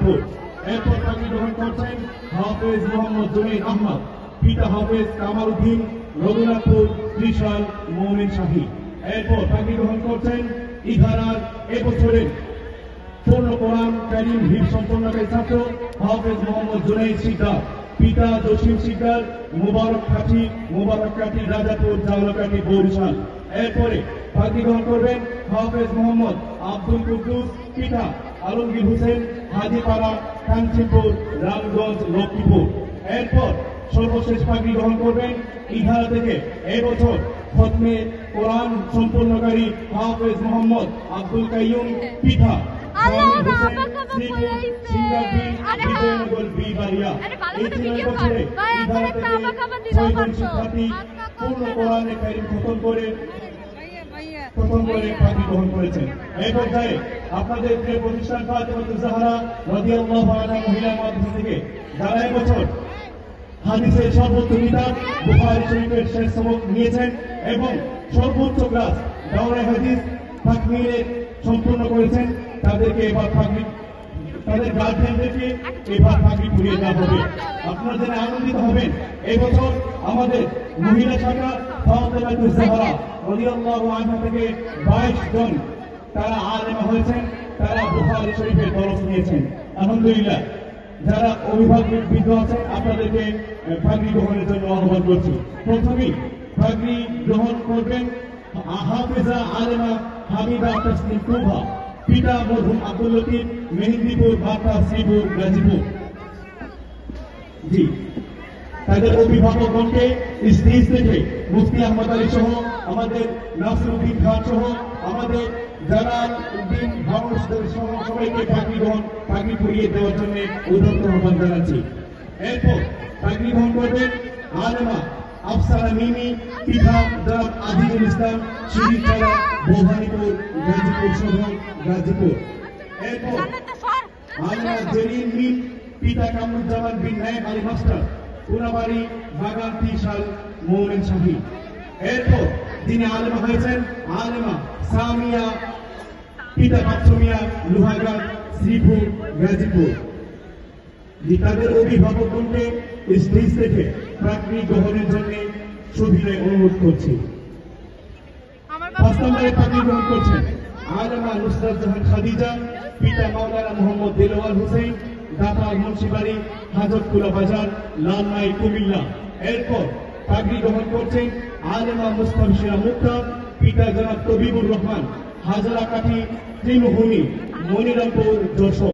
রঘুনাথপুর। এরপর পাগড়ি গ্রহণ করছেন হাফেজ মোহাম্মদ জুনাইদ আহমদ, পিতা হাফেজ কামাল উদ্দিন, রঘুনাথপুর ত্রিশাল মৌমিন শাহী। এরপর পাগড়ি গ্রহণ করছেন ইঘারার এবছরের পূর্ণ কোরআন কারীম হিফজ সম্পন্নকারী ছাত্র হাফেজ মোহাম্মদ জুনাইদ শিকদার, পিতা জসিম শিকদার, মোবারক কাঠি রাজাপুর জাওলাকাঠি বরিশাল। এরপরে পাগড়ি গ্রহণ করবেন হাফেজ মোহাম্মদ আব্দুল কুদ্দুস, পিতা আলমগীর হোসেন, হাজিপাড়া কাঞ্চিপুর রামগঞ্জ লক্ষ্মীপুর। এরপর সর্বশেষ পাগড়ি গ্রহণ করবেন ইঘারা থেকে এবছর খতমে কোরআন সম্পূর্ণকারী হাফেজ মোহাম্মদ আব্দুল কাইয়ুম, পিতা পূর্ণ কোরআনে কারীম খতম করে পাগড়ি গ্রহণ করেছেন। এই পর্যায়ে আপনাদের প্রিয় প্রতিষ্ঠান ফাতেমাতুজ জাহরা রাদিয়াল্লাহু আনহা মহিলা মাদ্রাসা থেকে যারা এবছর হাদিসের সর্বোচ্চ কিতাব বুখারী শরীফের শেষ সবক নিয়েছেন এবং সর্বোচ্চ ক্লাস দাওরায়ে হাদিস তাকমিলে সম্পূর্ণ করেছেন, তাদেরকে এবার পাগড়ি, তাদের গার্জিয়ানদেরকে এবার পাগড়ি পরিয়ে দেওয়া হবে। আপনারা জেনে আনন্দিত হবেন, এবছর আমাদের মহিলা শাখা ফাতেমাতুজ জাহরা রাদিয়াল্লাহু আনহা থেকে 22 জন তারা আলেমা হয়েছেন, তারা বুখারী শরীফের দরস নিয়েছেন। আলহামদুলিল্লাহ। যারা অভিভাবক বৃদ্ধ আছেন আপনাদেরকে পাগড়ি গ্রহণের জন্য আহ্বান করছি। প্রথমেই পাগড়ি গ্রহণ করবেন হাফেজা আলেমা হামিদা তাসনিম কুভা, পিতা মরহুম আব্দুল লতিফ, মেহেন্দিপুর, মাতা শ্রীপুর, গাজীপুর। জি, তাদের অভিভাবকগণকে স্টেজ থেকে মুফতি আহমদ আলী সহ আমাদের নাসিরউদ্দিন খান সহ আমাদের জালাল উদ্দিন ভাউন্ডেশন সহ সবাইকে পাগড়ি পরিয়ে দেওয়ার জন্য উদাত্ত আহ্বান জানাচ্ছি। এরপর পাগড়ি গ্রহণ করবেন আলেমা আফসানা মিমি, পিতা জনাব আজিজুল ইসলাম, শিরিফপাড়া, ভবানীপুর, গাজীপুর সদর, গাজীপুর। এরপর আলেমা জেরিন মিম, পিতা কামরুজ্জামান বিন নায়েব আলী মাস্টার, পুরাবাড়ি, বাগান, ত্রিশাল মৌমিন শাহী। এরপর যিনি আলেমা হয়েছেন আলেমা সামিয়া, পিতা বাচ্চমিয়া, লোহাগাড়, শ্রীপুর, গাজীপুর। তাদের অভিভাবকগণকে স্টেজ থেকে পাগড়ি গ্রহণের জন্য সবিনয় অনুরোধ করছি। 5 নম্বরে পাগড়ি গ্রহণ করছেন আলেমা নুসরাত জাহান খাদিজা, পিতা মাওলানা মোহাম্মদ দেলোয়ার হোসেন, দাতার মুন্সিবাড়ি, হাজতপুরা বাজার, লালমাই, কুমিল্লা। এরপর পাগড়ি গ্রহণ করছেন আলেমা মুস্তাফিরা মুক্তা, পিতা জনাব তবিবুর রহমান, হাজারাকাঠি, ত্রিমোহনী, মনিরামপুর, যশোর।